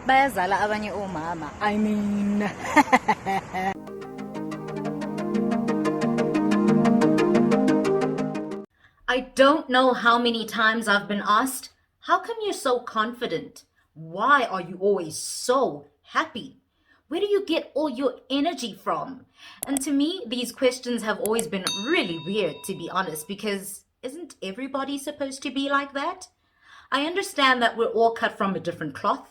Bayazala abanye omama. I mean. I don't know how many times I've been asked, how come you're so confident? Why are you always so happy? Where do you get all your energy from? And to me, these questions have always been really weird, to be honest, because isn't everybody supposed to be like that? I understand that we're all cut from a different cloth.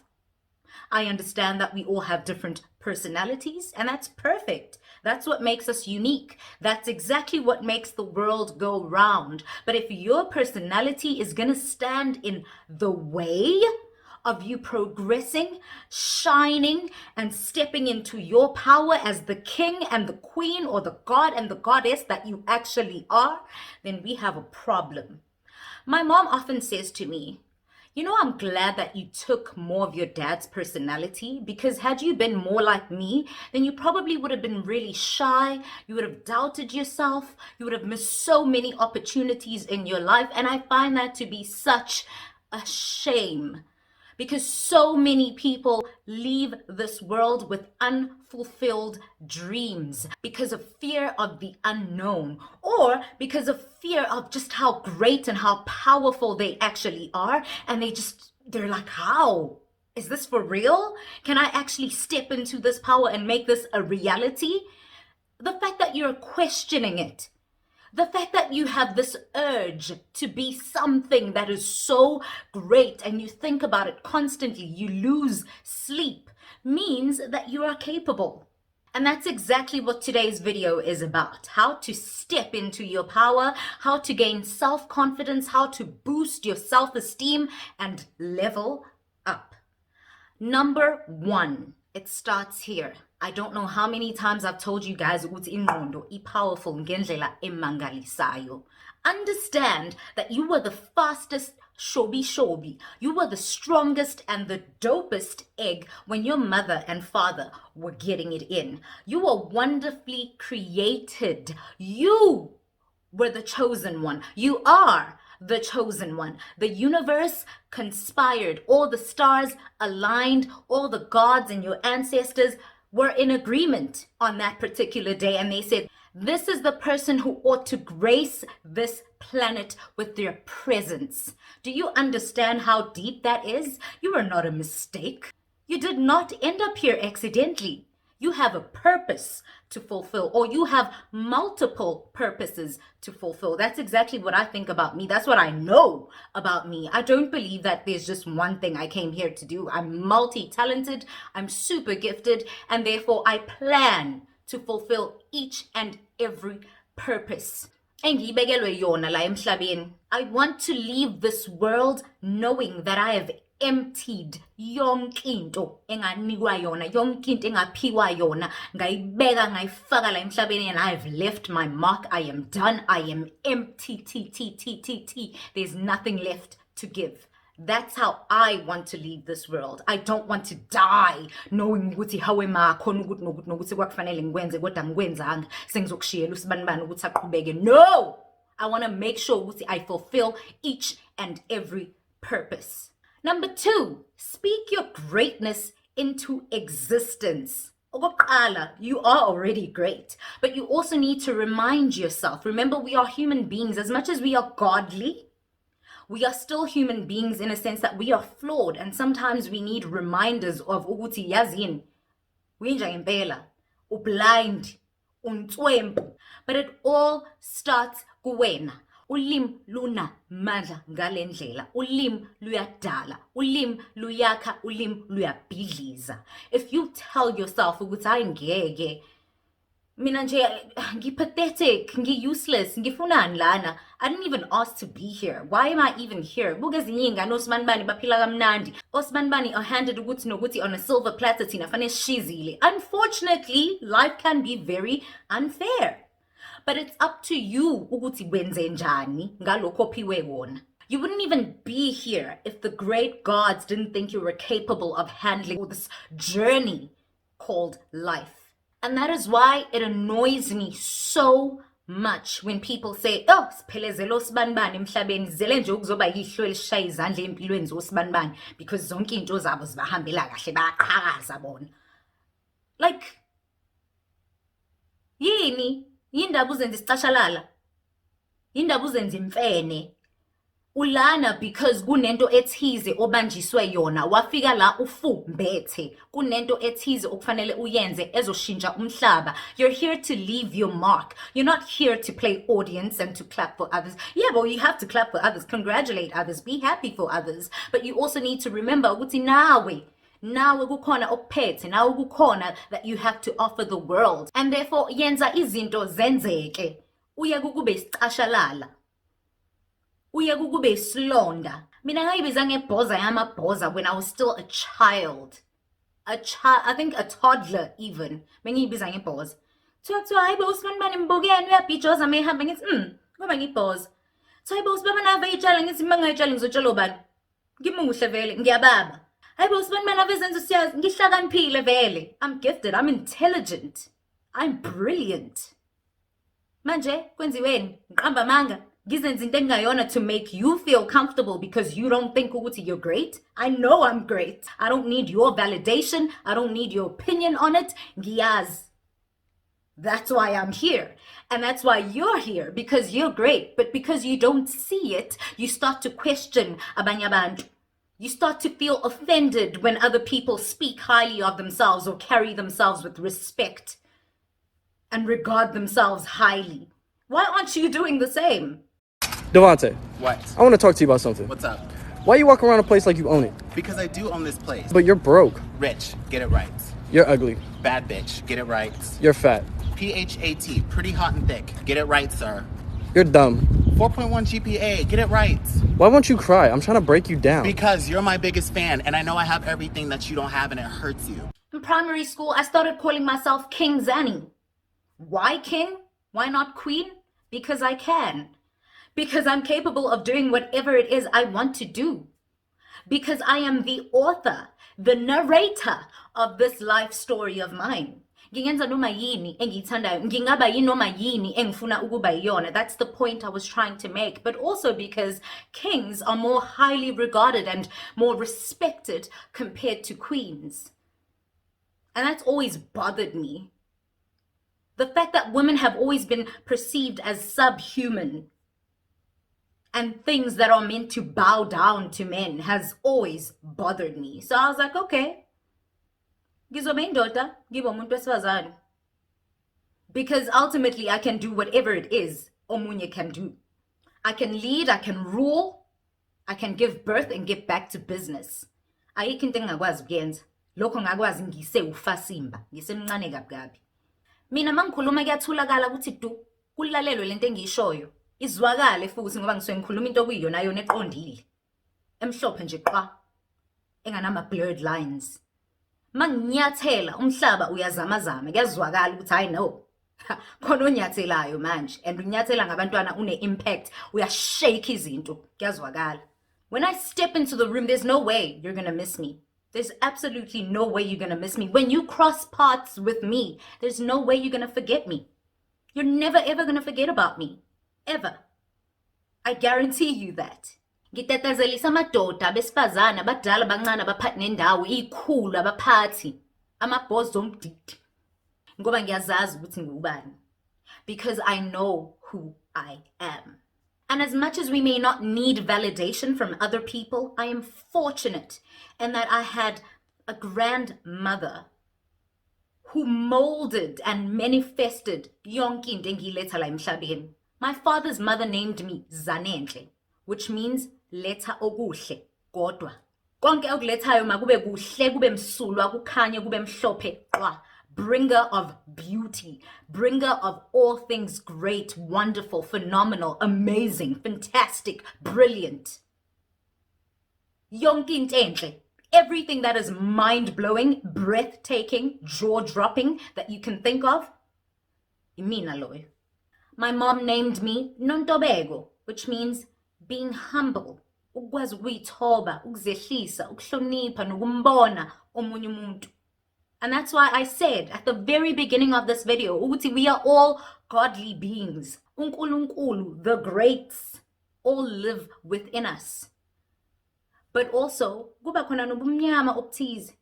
I understand that we all have different personalities, and that's perfect. That's what makes us unique. That's exactly what makes the world go round. But if your personality is going to stand in the way of you progressing, shining, and stepping into your power as the king and the queen or the god and the goddess that you actually are, then we have a problem. My mom often says to me, you know, I'm glad that you took more of your dad's personality, because had you been more like me, then you probably would have been really shy. You would have doubted yourself. You would have missed so many opportunities in your life. And I find that to be such a shame, because so many people leave this world with unfulfilled dreams because of fear of the unknown, or because of fear of just how great and how powerful they actually are. And they're like, how? Is this for real? Can I actually step into this power and make this a reality? The fact that you're questioning it, the fact that you have this urge to be something that is so great and you think about it constantly, you lose sleep, means that you are capable. And that's exactly what today's video is about. How to step into your power, how to gain self-confidence, how to boost your self-esteem and level up. Number one, it starts here. I don't know how many times I've told you guys ukuthi ingqondo ipowerful ngendlela emangalisayo. Understand that you were the fastest shobi. You were the strongest and the dopest egg when your mother and father were getting it in. You were wonderfully created. You were the chosen one. You are the chosen one. The universe conspired. All the stars aligned. All the gods and your ancestors were in agreement on that particular day. And they said, this is the person who ought to grace this planet with their presence. Do you understand how deep that is? You are not a mistake. You did not end up here accidentally. You have a purpose to fulfill, or you have multiple purposes to fulfill. That's exactly what I think about me. That's what I know about me. I don't believe that there's just one thing I came here to do. I'm multi-talented, I'm super gifted, and therefore I plan to fulfill each and every purpose. I want to leave this world knowing that I have emptied yonke into enganikwa yona, yonke into engaphiwa yona, ngayibeka ngayifaka la emhlabeni, and I have left my mark. I am done. I am empty. There's nothing left to give. That's how I want to leave this world. I don't want to die knowing ukuthi hawe makhona ukuthi nokuthi kwakufanele ngikwenze kodwa ngikwenzanga sengizokushiyela usibanibani ukuthi aqhubeke. No! I want to make sure ukuthi I fulfill each and every purpose. Number two, speak your greatness into existence. Okokuqala, you are already great, but you also need to remind yourself. Remember, we are human beings. As much as we are godly, we are still human beings in a sense that we are flawed, and sometimes we need reminders of ukuthi yazini, winja impela, ublind, untswempu. But it all starts kuwena. Ulim luna mandla ngalendlela. Ulim luyadala. Ulim luyakha. Ulim luyabhidliza. If you tell yourself ukuthi hayi ngeke, mina nje ngipathetic, ngi-useless, ngifunani lana, I didn't even ask to be here. Why am I even here? Buke ezinye iy'ngane osibanibani baphila kamnandi. Osibanibani are handed ukuthi nokuthi on a silver platter thina fanele sishizile. Unfortunately, life can be very unfair. But it's up to you ukuthi wenze njani ngalokho ophiwe kona. You wouldn't even be here if the great gods didn't think you were capable of handling this journey called life. And that is why it annoys me so much when people say, oh, siphelezela osibanibani emhlabeni, zele nje ukuzoba yihlo elishaya izandla empilweni zosibanibani because zonke into zabo zibahambela kahle bayaqhakaza bona. Like, yini? Yindaba uzenza isicashalala? Yindaba uzenza imfene? Ulana because kunento ethize obanjiswe yona wafika la ufumbethe kunento ethize okufanele uyenze ezoshintsha umhlaba. You're here to leave your mark. You're not here to play audience and to clap for others. Yeah, but you have to clap for others, congratulate others, be happy for others, but you also need to remember ukuthi nawe kukhona okuphethe, nawe kukhona that you have to offer the world, and therefore yenza izinto zenzeke. Uye kukube isicashalala, uye kukube isilonda. Mina ngayibiza ngebhoza yamabhoza when I was still a child. I think a toddler even. Bengiyibiza ngebhoza. Kuthiwa hayi bo usibanibani mbukeni uyabhijoza mehamba ngithi ngoba ngibhoza. Hayi bo usibaba nave itshala ngithi mangayitshala ngizotshela ubani. Ngimuhle vele ngiyababa. Hayi bo usibanibani ave zenza siyazi ngihlakaniphile vele. I'm gifted, I'm intelligent. I'm brilliant. Manje kwenziweni ngiqamba manga ngizenza into engayona to make you feel comfortable because you don't think ukuthi you're great. I know I'm great. I don't need your validation. I don't need your opinion on it. Ngiyazi. That's why I'm here. And that's why you're here, because you're great. But because you don't see it, you start to question abanye abantu. You start to feel offended when other people speak highly of themselves or carry themselves with respect and regard themselves highly. Why aren't you doing the same? Devontae. What? I want to talk to you about something. What's up? Why you walk around a place like you own it? Because I do own this place. But you're broke. Rich, get it right. You're ugly. Bad bitch, get it right. You're fat. PHAT, pretty hot and thick, get it right, sir. You're dumb. 4.1 GPA, get it right. Why won't you cry? I'm trying to break you down. Because you're my biggest fan, and I know I have everything that you don't have, and it hurts you. In primary school, I started calling myself King Zanny. Why king? Why not queen? Because I can. Because I'm capable of doing whatever it is I want to do. Because I am the author, the narrator of this life story of mine. Ngingenza noma yini engiyithandayo, ngingaba yinoma yini engifuna ukuba yiyona. That's the point I was trying to make. But also because kings are more highly regarded and more respected compared to queens. And that's always bothered me. The fact that women have always been perceived as subhuman and things that are meant to bow down to men has always bothered me. So I was like, okay. Because ultimately I can do whatever it is omunye can do. I can lead, I can rule, I can give birth and get back to business. Ayikho into engingakwazi ukuyenza. Lokho ngakwazi ngise ufasimba, ngisemncane kabi. Mina mangikhuluma kuyatholakala ukuthi du kulalelwe lento engiyishoyo. Izwakale futhi ngoba ngisuke ngikhuluma into okuyiyona yona eqondile. Emhlophe nje qwa. Enganama blurred lines. Manginyathela umhlaba uyazamazama kuyazwakala ukuthi I know. Khona onyathelayo manje and unyathela ngabantwana une impact uyashake izinto kuyazwakala. When I step into the room there's no way you're going to miss me. There's absolutely no way you're going to miss me. When you cross paths with me, there's no way you're going to forget me. You're never ever going to forget about me. Ever. I guarantee you that. Ngitatazelisa amadoda abesifazana abadala abancane abaphathi nendawo ikhulu abaphathi amabhozi omdidi ngoba ngiyazazi ukuthi ngubani, because I know who I am. And as much as we may not need validation from other people, I am fortunate in that I had a grandmother who molded and manifested yonke into engiyiletha la emhlabeni. My father's mother named me Zanenhle, which means letha okuhle kodwa. Konke okulethayo makube kuhle kube msulwa kukhanye kube mhlophe qwa. Bringer of beauty, bringer of all things great, wonderful, phenomenal, amazing, fantastic, brilliant. Yonke into enhle. Everything that is mind-blowing, breathtaking, jaw-dropping that you can think of, imina loyo. My mom named me Nontobeko, which means being humble, ukwazi ukuyithoba, ukuzehlisa, ukuhlonipha nokumbona omunye umuntu. And that's why I said at the very beginning of this video, ukuthi we are all godly beings. uNkulunkulu, the greats, all live within us. But also, kuba khona nobumnyama obuthize.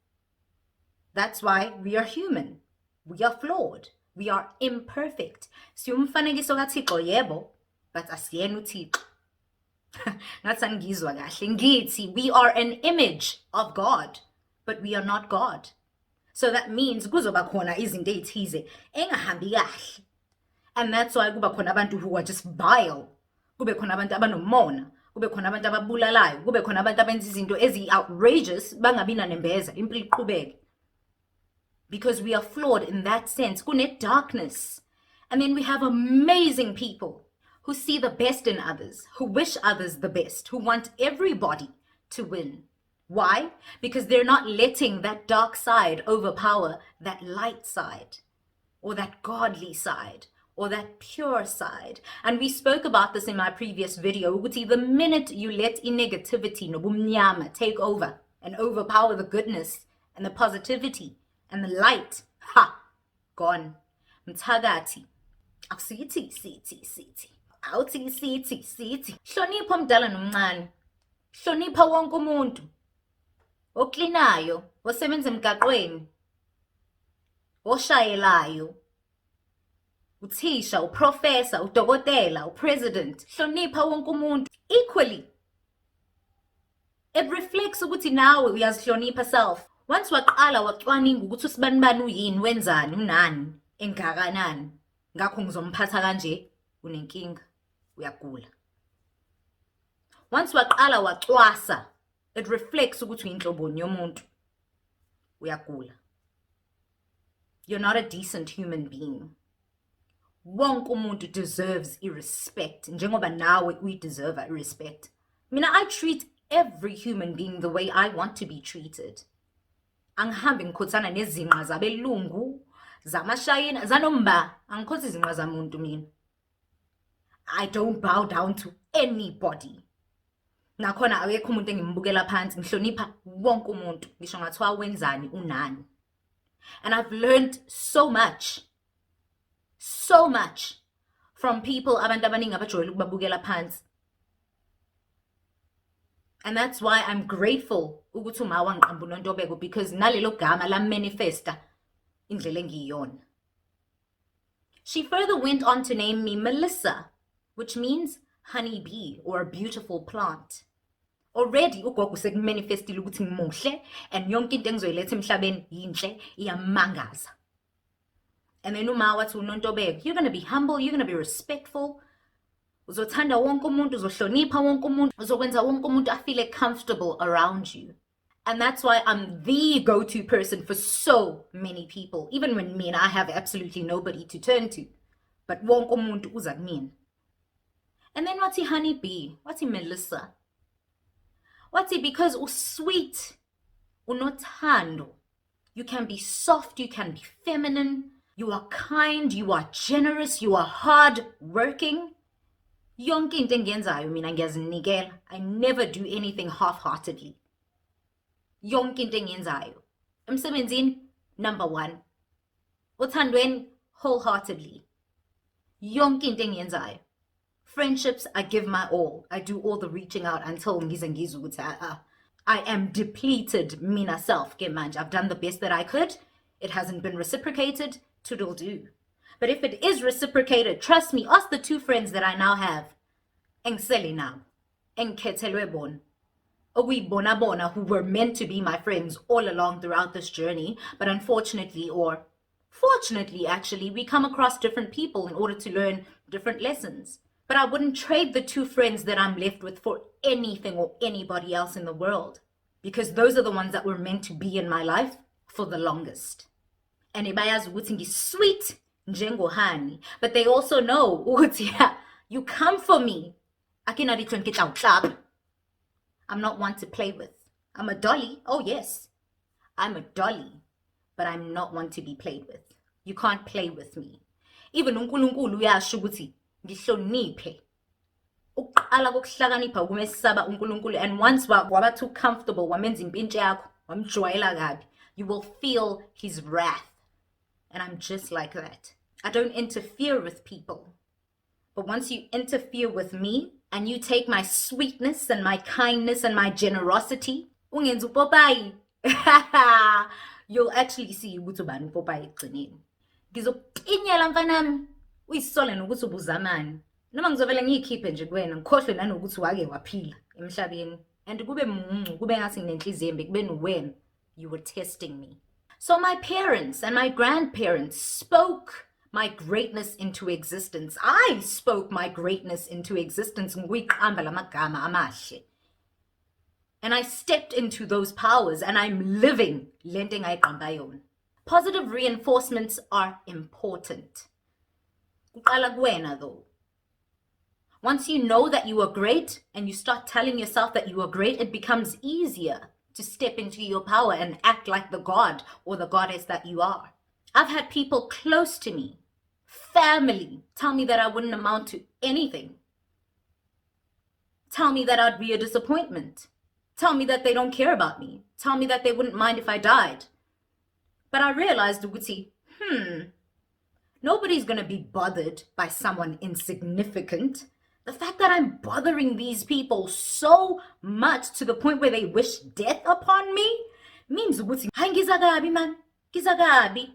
That's why we are human. We are flawed. We are imperfect. Siyumfanekiso kaThixo yebo, but asiyena uThixo. Ngathi angizwa kahle ngithi we are an image of God, but we are not God. So that means kuzoba khona izinto ezithize engahambi kahle. And that's why kuba khona abantu who are just vile. Kube khona abantu abanomona, kube khona abantu ababulalayo, kube khona abantu abenza izinto ezi-outrageous bangabi nanembeza, impilo iqhubeke. Because we are flawed in that sense. Kune darkness. And then we have amazing people who see the best in others, who wish others the best, who want everybody to win. Why? Because they're not letting that dark side overpower that light side, or that godly side, or that pure side. And we spoke about this in my previous video. The minute you let negativity, nobumnyama, take over and overpower the goodness and the positivity and the light, gone. Mthakathi. Akusithi, sithi. Awuthi, sithi. Hlonipha omdala nomncane. Hlonipha wonke umuntu. Oklinayo, osebenza emgaqweni. Oshayelayo. Uthisha, uprofessor, udokotela, upresident. Hlonipha wonke umuntu. Equally. It reflects ukuthi nawe uyazihlonipha self. Once waqala wacwaninga ukuthi usibanibani uyini, wenzani, unani, engakanani, ngakho ngizomphatha kanje, unenkinga, uyagula. Once waqala wacwasa, it reflects ukuthi uyinhloboni yomuntu, uyagula. You're not a decent human being. Wonke umuntu deserves irrespect, njengoba nawe uyideserve irrespect. I treat every human being the way I want to be treated. Angihambi ngikhothana nezinqa zabelungu, zamashayina, zanomba, angikhothi izinqa zamuntu mina. I don't bow down to anybody. Nakhona akekho umuntu engimbukela phansi, ngihlonipha wonke umuntu, ngisho ngathiwa wenzani, unani. And I've learned so much from people abantu abaningi abajwayele ukubabukela phansi. And that's why I'm grateful ukuthi uma wangiqamba uNontobeko, because nalelo gama la manifesta indlela engiyona. She further went on to name me Melissa, which means honey bee or a beautiful plant. Already ugogo sekumanifestile ukuthi ngimuhle and yonke into engizoyiletha emhlabeni yinhle, iyamangaza. And then uma wathi uNontobeko, you're going to be humble, you're going to be respectful. Uzothanda wonke umuntu, uzohlonipha wonke umuntu, uzokwenza wonke umuntu afeel comfortable around you. And that's why I'm the go-to person for so many people, even when me and I have absolutely nobody to turn to. But wonke umuntu uza kumina. And then wathi honeybee, wathi Melissa. Wathi because usweet, unothando. You can be soft, you can be feminine, you are kind, you are generous, you are hard-working. Yonke into engiyenzayo mina ngiyazinikela. I never do anything half-heartedly. Yonke into engiyenzayo. Emsebenzini, number 1. Othandweni, wholeheartedly. Yonke into engiyenzayo. Friendships, I give my all. I do all the reaching out until ngize ngizwe ukuthi I am depleted mina self ke manje. I've done the best that I could. It hasn't been reciprocated. Toodle do. But if it is reciprocated, trust me, ask the 2 friends that I now have. Engseli now. Enkethelwe bon. Okuyibona who were meant to be my friends all along throughout this journey. But unfortunately, or fortunately actually, we come across different people in order to learn different lessons. But I wouldn't trade the 2 friends that I'm left with for anything or anybody else in the world. Because those are the ones that were meant to be in my life for the longest. And ibayazi ukuthi ngisweet njengohani, but they also know ukuthi you come for me. I'm not one to play with. I'm a dolly. Oh yes, I'm a dolly, but I'm not one to be played with. You can't play with me. Even uNkulunkulu uyasho ukuthi ngihloniphe. Uqala kokuhlakanipha kumesaba uNkulunkulu, and once waba too comfortable wamenza impintshi yakho, wamjwayela kabi. you will feel his wrath. And I'm just like that. I don't interfere with people. But once you interfere with me and you take my sweetness and my kindness and my generosity, ungenza upopayi. You'll actually see ukuthi ubani upopayi ekugcineni. Ngizokuqinyela mfanami, uyisole nokuthi ubuzamani. Noma ngizovela ngiyikhiphe nje kuwena, ngikhohlwe nanokuthi wake waphila emhlabeni. And kube muncu, kube ngathi nginenhliziyo embi, kube nuwena. You were testing me. So my parents and my grandparents spoke my greatness into existence. I spoke my greatness into existence. Ngiyiqamba lamagama amahle. And I stepped into those powers and I'm living lento engayiqamba yona. Positive reinforcements are important. Kuqala kuwena though. Once you know that you are great and you start telling yourself that you are great, it becomes easier to step into your power and act like the god or the goddess that you are. I've had people close to me, family, tell me that I wouldn't amount to anything. Tell me that I'd be a disappointment. Tell me that they don't care about me. Tell me that they wouldn't mind if I died. But I realized, Uguti, nobody's going to be bothered by someone insignificant. The fact that I'm bothering these people so much to the point where they wish death upon me means, Uguti, hayi ngizagabi man, ngizagabi.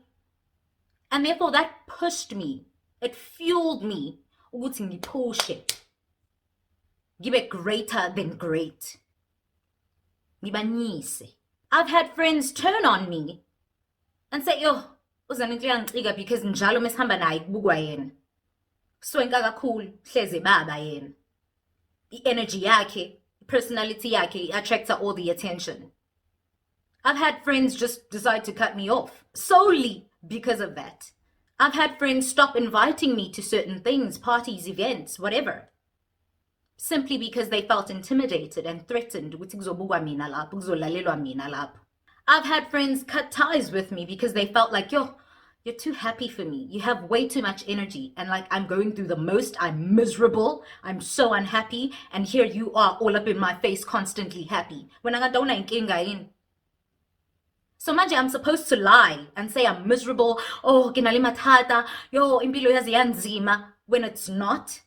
And therefore that pushed me. It fueled me. Uguti ngipushe. Ngibe greater than great. Ngibanyise. I've had friends turn on me and say, yo, uzanento yangixiga because njalo mesihamba naye kubukwa yena. Swenka kakhulu, hleze baba yena. I-energy yakhe, personality yakhe attracts all the attention. I've had friends just decide to cut me off solely because of that. I've had friends stop inviting me to certain things, parties, events, whatever. Simply because they felt intimidated and threatened. I've had friends cut ties with me because they felt like, yo, you're too happy for me. You have way too much energy. And like, I'm going through the most. I'm miserable. I'm so unhappy. And here you are all up in my face, constantly happy. So manje I'm supposed to lie and say I'm miserable. Oh, kinalimatata. Yo, impilo yazi yanzima. When it's not.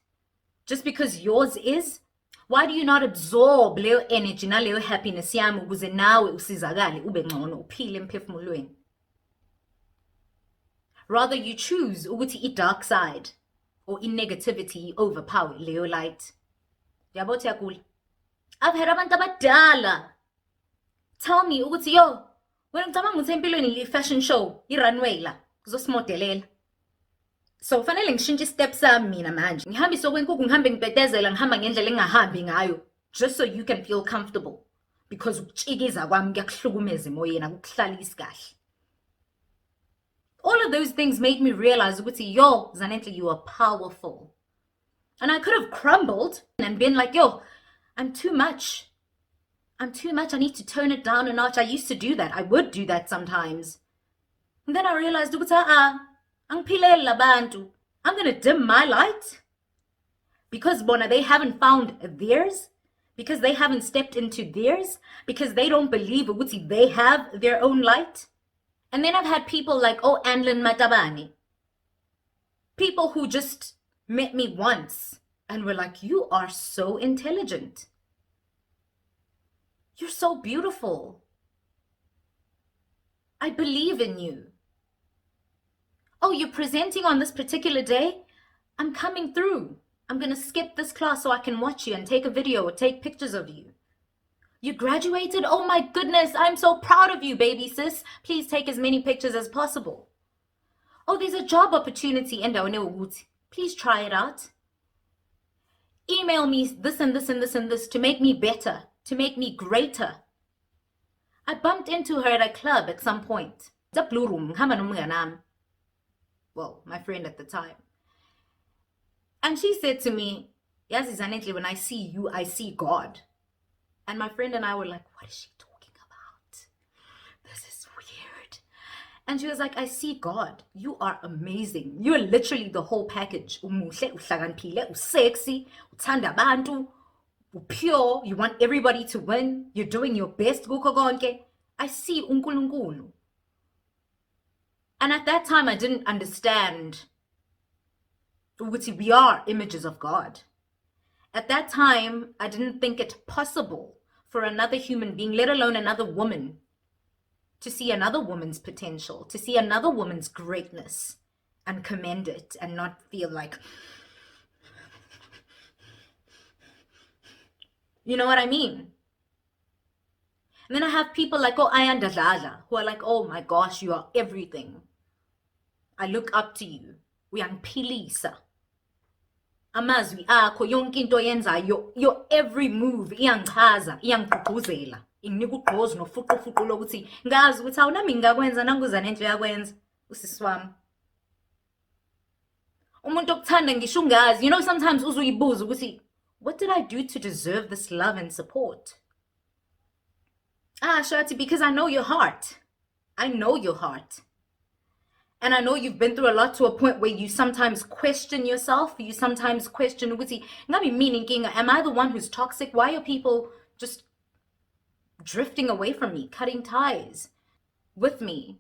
Just because yours is. Why do you not absorb leyo energy na leyo happiness yami ukuze nawe usizakale ube ngcono uphile emphefumulweni? Rather you choose ukuthi i-dark side or i-negativity overpower leyo light. Yabo Thiyakula. I've had abantu abadala tell me ukuthi yo, wena ngicabanga ukuthi empilweni i-fashion show, i-runway la, kuzosimodelela. So fanele ngishintshe steps sami mina manje. Ngihambe sokwenkukhu ngihambe ngibhedezela ngihamba ngendlela engahambi ngayo just so you can feel comfortable because ukutshikiza kwami kuyakuhlukumeza emoyeni akukuhlalisi kahle. All of those things made me realize ukuthi yo Zanenhle, you are powerful. And I could have crumbled and been like, yo, I'm too much. I'm too much. I need to tone it down a notch. I used to do that. I would do that sometimes. And then I realized ukuthi I'm gonna dim my light because bona they haven't found theirs, because they haven't stepped into theirs, because they don't believe ukuthi they have their own light. And then I've had people like, oh, Anlin Matabani, people who just met me once and were like, you are so intelligent. You're so beautiful. I believe in you. Oh, you're presenting on this particular day? I'm coming through. I'm going to skip this class so I can watch you and take a video or take pictures of you. You graduated? Oh my goodness, I'm so proud of you, baby sis. Please take as many pictures as possible. Oh, there's a job opportunity in Dawane. Please try it out. Email me this and this and this and this to make me better, to make me greater. I bumped into her at a club at some point. Well, my friend at the time. And she said to me, Yazi Zanenhle, when I see you, I see God. And my friend and I were like, what is she talking about? This is weird. And she was like, I see God. You are amazing. You're literally the whole package. Umuhle, uhlakaniphile, usexy, uthanda abantu, pure. You want everybody to win. You're doing your best. I see uNkulunkulu. And at that time, I didn't understand ukuthi we are images of God. At that time, I didn't think it possible for another human being, let alone another woman, to see another woman's potential, to see another woman's greatness and commend it and not feel like, you know what I mean? And then I have people like, oh, Ayanda Dlala, who are like, oh my gosh, you are everything. I look up to you. Uyangiphilisa. Amazwi akho yonke into oyenzayo, your every move iyangichaza, iyangigqugquzela. Inginika ugqozi nofuqufuqu lokuthi ngazi ukuthi awunami ngingakwenza nanguza nento yakwenza usisi wami. Umuntu okuthanda ngisho ungazi, you know, sometimes uzuyibuza ukuthi what did I do to deserve this love and support? Shati, because I know your heart. I know your heart. And I know you've been through a lot to a point where you sometimes question yourself. You sometimes question, am I the one who's toxic? Why are people just drifting away from me, cutting ties with me?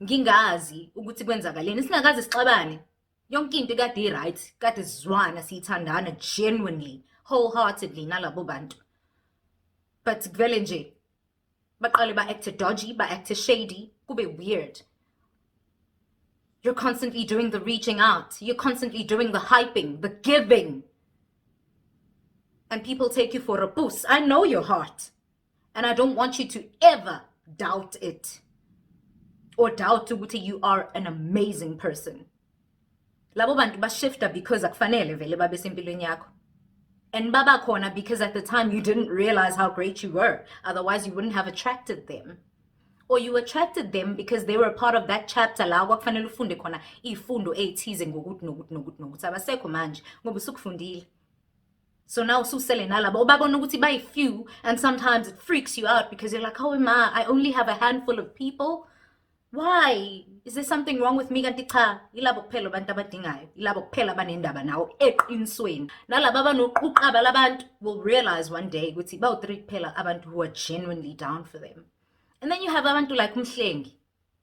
Ngingazi ukuthi kwenzakaleni. Singakaze sixabane. Yonke into kade i-right, kade sizwana siyithandana genuinely, wholeheartedly nalabo bantu. But kuvele nje baqale ba-acte dodgy, ba-acte shady, kube weird. You're constantly doing the reaching out. You're constantly doing the hyping, the giving. And people take you for a boost. I know your heart. And I don't want you to ever doubt it. Or doubt ukuthi you are an amazing person. Labo bantu bashifta because akufanele vele babe sempilweni yakho. And baba khona because at the time you didn't realize how great you were. Otherwise you wouldn't have attracted them. Or you attracted them because they were a part of that chapter la kwakufanele ufunde khona ifundo ethize ngokuthi nokuthi abasekho manje ngoba usukufundile. So now ususele nalabo babona ukuthi bayi few, and sometimes it freaks you out because you're like, oh ma, I only have a handful of people. Why? Is there something wrong with me? Kanti cha, ilabo kuphela abantu abadingayo, ilabo kuphela abanendaba nawo eqinisweni. Nalabo abanokuqaba labantu will realize one day ukuthi bawu-3 kuphela abantu who are genuinely down for them. And then you have abantu like Umhlengi,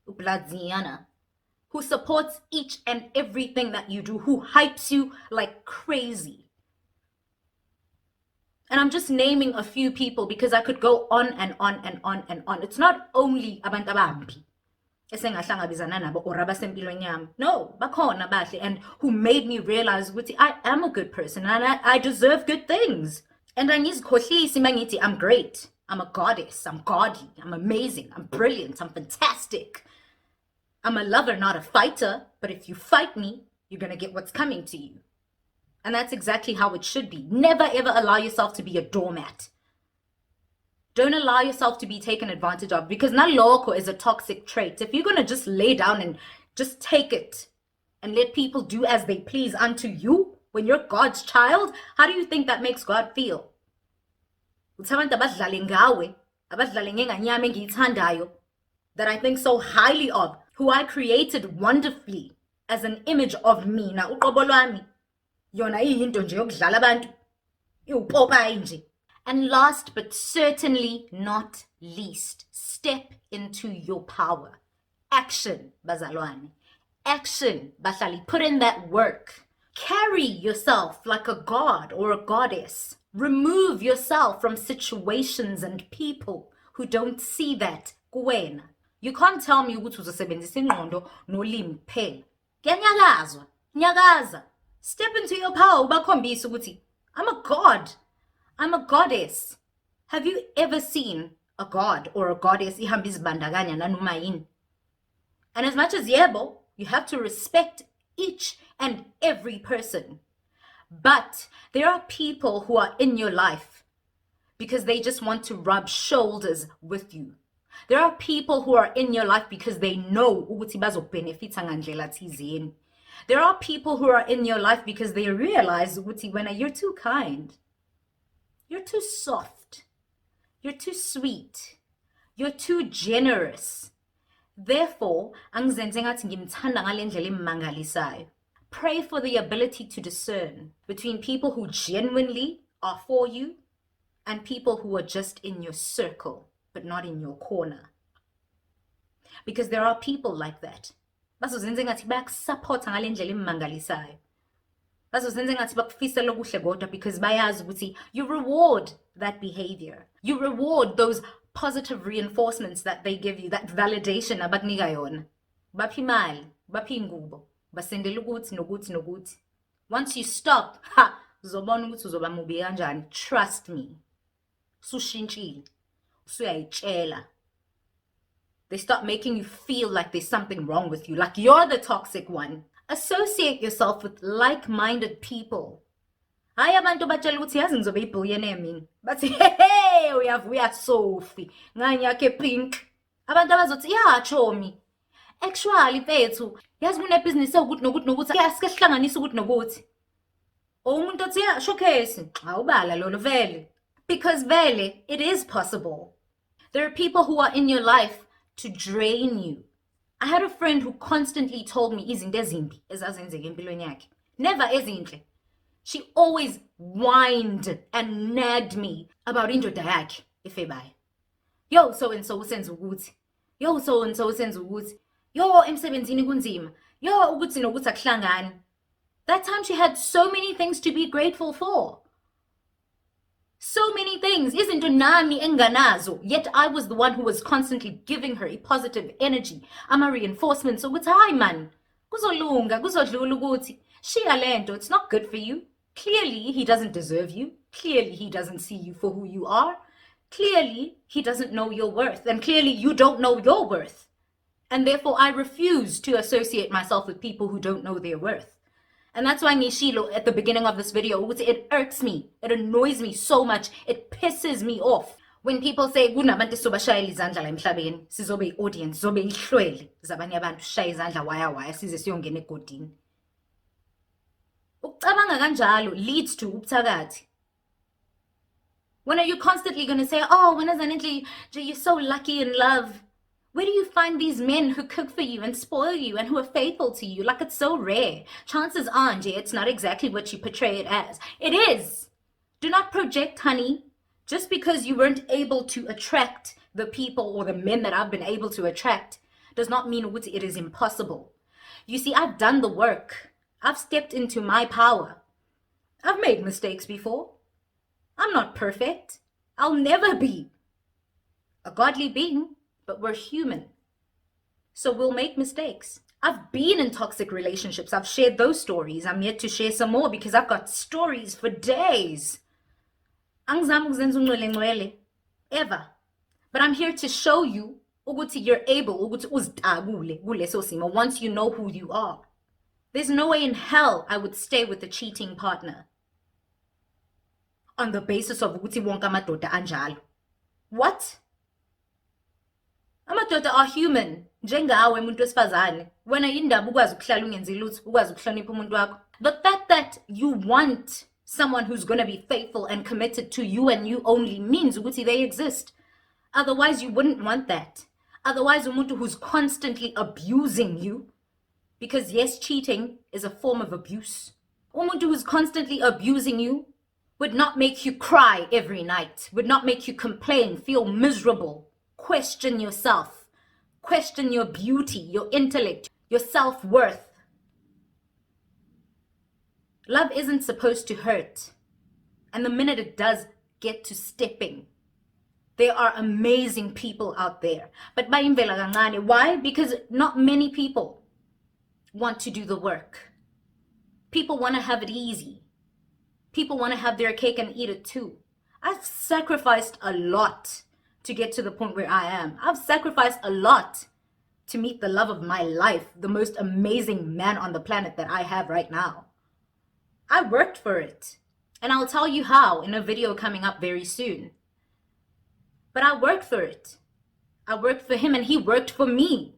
Ubladziana, who supports each and everything that you do, who hypes you like crazy. And I'm just naming a few people because I could go on and on and on and on. It's not only abantu abambi esengahlangabezana nabo or abasempilweni yami. No, bakhona bahle, and who made me realize ukuthi I am a good person and I deserve good things. And angizikhohlisi mangithi I'm great. I'm a goddess, I'm godly, I'm amazing, I'm brilliant, I'm fantastic. I'm a lover, not a fighter, but if you fight me, you're gonna get what's coming to you. And that's exactly how it should be. Never ever allow yourself to be a doormat. Don't allow yourself to be taken advantage of, because naloko is a toxic trait. If you're gonna just lay down and just take it and let people do as they please unto you when you're God's child, how do you think that makes God feel? That I think so highly of, who I created wonderfully as an image of me. Na uqobo lwami yona iyinto nje yokudlala abantu iwupopayi nje. And last but certainly not least, step into your power. Action, bazalwane. Action, bahlali. Put in that work. Carry yourself like a god or a goddess. Remove yourself from situations and people who don't see that kuwena. You can't tell me ukuthi uzosebenzisa ingqondo nolimi kuphela. Kuyanyakazwa, nyakaza. Step into your power, ubakhombise ukuthi I'm a god. I'm a goddess. Have you ever seen a god or a goddess ihamba izibandakanya nanoma yini? And as much as yebo, you have to respect each and every person. But there are people who are in your life because they just want to rub shoulders with you. There are people who are in your life because they know ukuthi bazobenefita ngandlela thizeni. There are people who are in your life because they realize ukuthi wena you're too kind. You're too soft. You're too sweet. You're too generous. Therefore, angizenze ngathi ngimthanda ngalendlela emangalisayo. Pray for the ability to discern between people who genuinely are for you and people who are just in your circle, but not in your corner. Because there are people like that. bazozenza engathi bayakusupporta ngale ndlela emangalisayo, bazozenza engathi bakufisela okuhle kodwa because bayazi ukuthi you reward that behavior, you reward those positive reinforcements that they give you, that validation abakunika yona. Baphi imali, baphi ingubo, basendela ukuthi nokuthi nokuthi. Once you stop, uzobona ukuthi uzoba mubi kanjani. Trust me. Usushintshile, usuyayitshela. They start making you feel like there's something wrong with you, like you're the toxic one. Associate yourself with like-minded people. Hayi abantu batshela ukuthi yazi ngizobe ibillionaire mina. Bathi hey uyavuya Sophie, nganyakhe pink. Abantu abazothi ya chomi. Actually mfethu, yazi kunebusiness ukuthi nokuthi nokuthi asike sihlanganise ukuthi nokuthi. Umuntu othi ya showcase, awubala lolo vele. Because vele, it is possible. There are people who are in your life to drain you. I had a friend who constantly told me izinto ezimbi ezazenzeka empilweni yakhe. Never ezinhle. She always whined and nagged me about indoda yakhe efebayo. Yo so and so usenza ukuthi. Yo so and so usenza ukuthi. Yo emsebenzini kunzima. Yo ukuthi nokuthi akuhlangani. That time she had so many things to be grateful for. So many things. Izinto nami enganazo. Yet I was the one who was constantly giving her a positive energy. Ama reinforcements ukuthi hayi man. Kuzolunga, kuzodlula ukuthi. Shiya lento, it's not good for you. Clearly he doesn't deserve you. Clearly he doesn't see you for who you are. Clearly he doesn't know your worth. And clearly you don't know your worth. And therefore I refuse to associate myself with people who don't know their worth. And that's why Nishilo at the beginning of this video, it irks me, it annoys me so much, it pisses me off. When people say, kunabantu sobashayela izandla la emhlabeni, sizobe i-audience, sizobe ihlwele, zabanye abantu shaya izandla waya size siyongena egodini. Ukucabanga kanjalo leads to ubuthakathi. When are you constantly going to say, oh, you're so lucky in love? Where do you find these men who cook for you and spoil you and who are faithful to you? Like it's so rare. Chances are, Jay, it's not exactly what you portray it as. It is. Do not project, honey. Just because you weren't able to attract the people or the men that I've been able to attract does not mean it is impossible. You see, I've done the work. I've stepped into my power. I've made mistakes before. I'm not perfect. I'll never be a godly being. But we're human. So we'll make mistakes. I've been in toxic relationships. I've shared those stories. I'm yet to share some more because I've got stories for days. Ever. But I'm here to show you ukuthi you're able once you know who you are. There's no way in hell I would stay with a cheating partner on the basis of ukuthi wonke amadoda anjalo. What? Amadoda are human, njengawe umuntu wesifazane. Wena yindaba ukwazi ukuhlala ungenzi lutho, ukwazi ukuhlonipha umuntu wakho. The fact that you want someone who's going to be faithful and committed to you and you only means ukuthi they exist. Otherwise you wouldn't want that. Otherwise umuntu who's constantly abusing you, because yes, cheating is a form of abuse. Umuntu who's constantly abusing you would not make you cry every night, would not make you complain, feel miserable. Question yourself. Question your beauty, your intellect, your self-worth. Love isn't supposed to hurt. And the minute it does get to stepping, there are amazing people out there. But why? Because not many people want to do the work. People want to have it easy. People want to have their cake and eat it too. I've sacrificed a lot to get to the point where I am. I've sacrificed a lot to meet the love of my life, the most amazing man on the planet that I have right now. I worked for it. And I'll tell you how in a video coming up very soon. But I worked for it. I worked for him and he worked for me.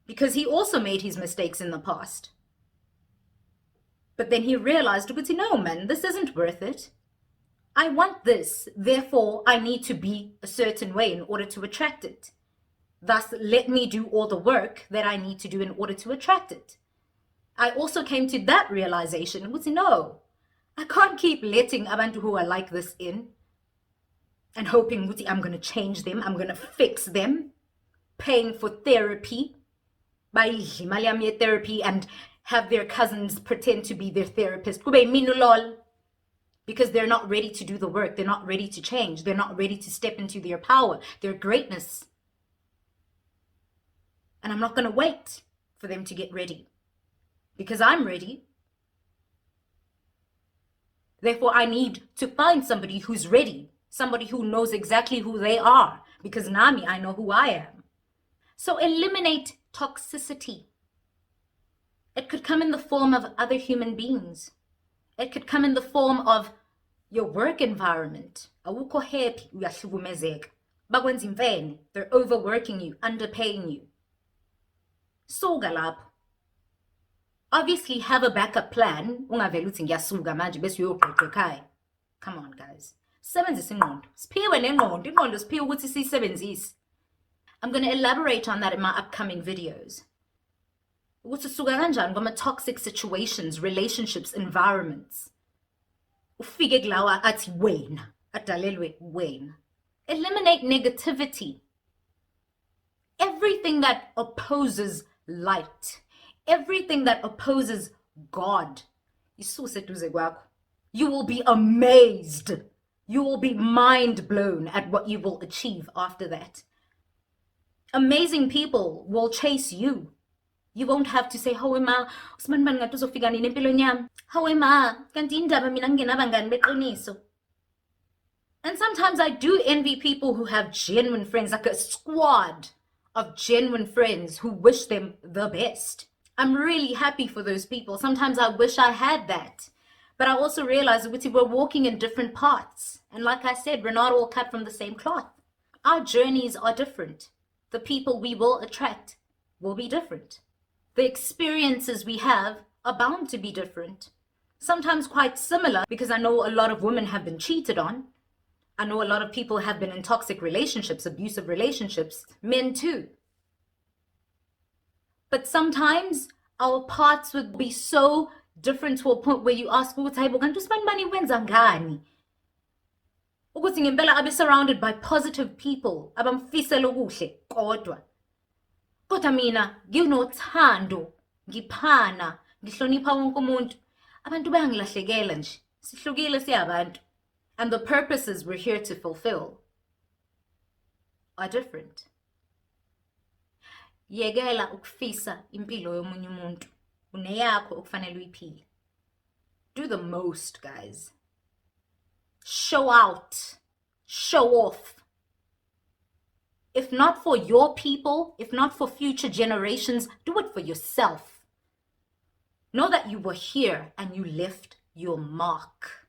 Because he also made his mistakes in the past. But then he realized, no man, this isn't worth it. I want this, therefore I need to be a certain way in order to attract it. Thus, let me do all the work that I need to do in order to attract it. I also came to that realization, no, I can't keep letting abantu who are like this in and hoping I'm going to change them, I'm going to fix them, paying for therapy, bayidle imali yami ye-therapy and have their cousins pretend to be their therapist. Kube yimina lol. Because they're not ready to do the work. They're not ready to change. They're not ready to step into their power, their greatness. And I'm not going to wait for them to get ready. Because I'm ready. Therefore, I need to find somebody who's ready. Somebody who knows exactly who they are. Because Nami, I know who I am. So eliminate toxicity. It could come in the form of other human beings. It could come in the form of your work environment. Awukho happy, uyahlukumezeka. Bakwenza imfene. They're overworking you, underpaying you. Suka lapho. Obviously, have a backup plan. Ungavele uthi ngiyasuka manje bese uyoqoqa ekhaya. Come on, guys. Sebenzisa ingqondo. Siphiwe nengqondo. Ingqondo siphiwe ukuthi siyisebenzise. I'm going to elaborate on that in my upcoming videos. Ukuthi suka kanjani kwama-toxic situations, relationships, environments. Ufike kulawa athi wena, adalelwe wena. Eliminate negativity. Everything that opposes light, everything that opposes God, isuse duze kwakho. You will be amazed. You will be mind blown at what you will achieve after that. Amazing people will chase you. You won't have to say, hawe ma, usman man ngathi uzofika nini empilweni yami? Hawe ma, kanti indaba mina nginabangani beqiniso. And sometimes I do envy people who have genuine friends, like a squad of genuine friends who wish them the best. I'm really happy for those people. Sometimes I wish I had that. But I also realize that we're walking in different paths. And like I said, we're not all cut from the same cloth. Our journeys are different. The people we will attract will be different. The experiences we have are bound to be different. Sometimes quite similar, because I know a lot of women have been cheated on. I know a lot of people have been in toxic relationships, abusive relationships, men too. But sometimes our paths would be so different to a point where you ask, ukuthi ngempela abe surrounded by positive people, abamfisela okuhle kodwa. Kodwa mina nginothando, ngiphana, ngihlonipha wonke umuntu. Abantu bayangilahlekela nje. Sihlukile siyabantu. And the purposes we're here to fulfill are different. Yekela ukufisa impilo yomunye umuntu. Uneyakho okufanele uyiphile. Do the most, guys. Show out. Show off. If not for your people, if not for future generations, do it for yourself. Know that you were here and you left your mark.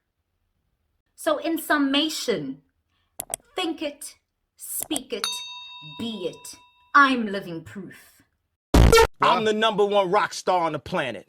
So in summation, think it, speak it, be it. I'm living proof. I'm the #1 rock star on the planet.